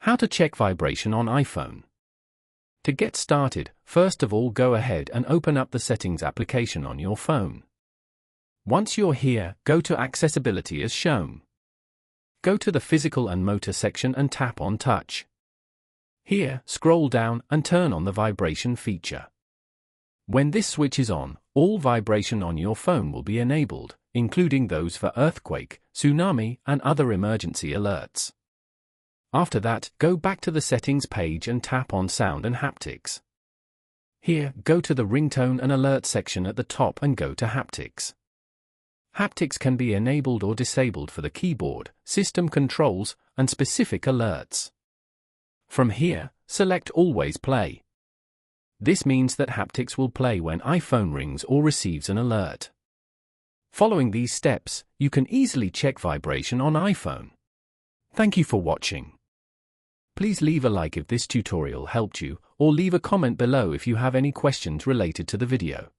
How to check vibration on iPhone. To get started, first of all go ahead and open up the Settings application on your phone. Once you're here, go to Accessibility as shown. Go to the Physical and Motor section and tap on Touch. Here, scroll down and turn on the vibration feature. When this switch is on, all vibration on your phone will be enabled, including those for earthquake, tsunami, and other emergency alerts. After that, go back to the Settings page and tap on Sound and Haptics. Here, go to the Ringtone and Alert section at the top and go to Haptics. Haptics can be enabled or disabled for the keyboard, system controls, and specific alerts. From here, select Always Play. This means that haptics will play when iPhone rings or receives an alert. Following these steps, you can easily check vibration on iPhone. Thank you for watching. Please leave a like if this tutorial helped you, or leave a comment below if you have any questions related to the video.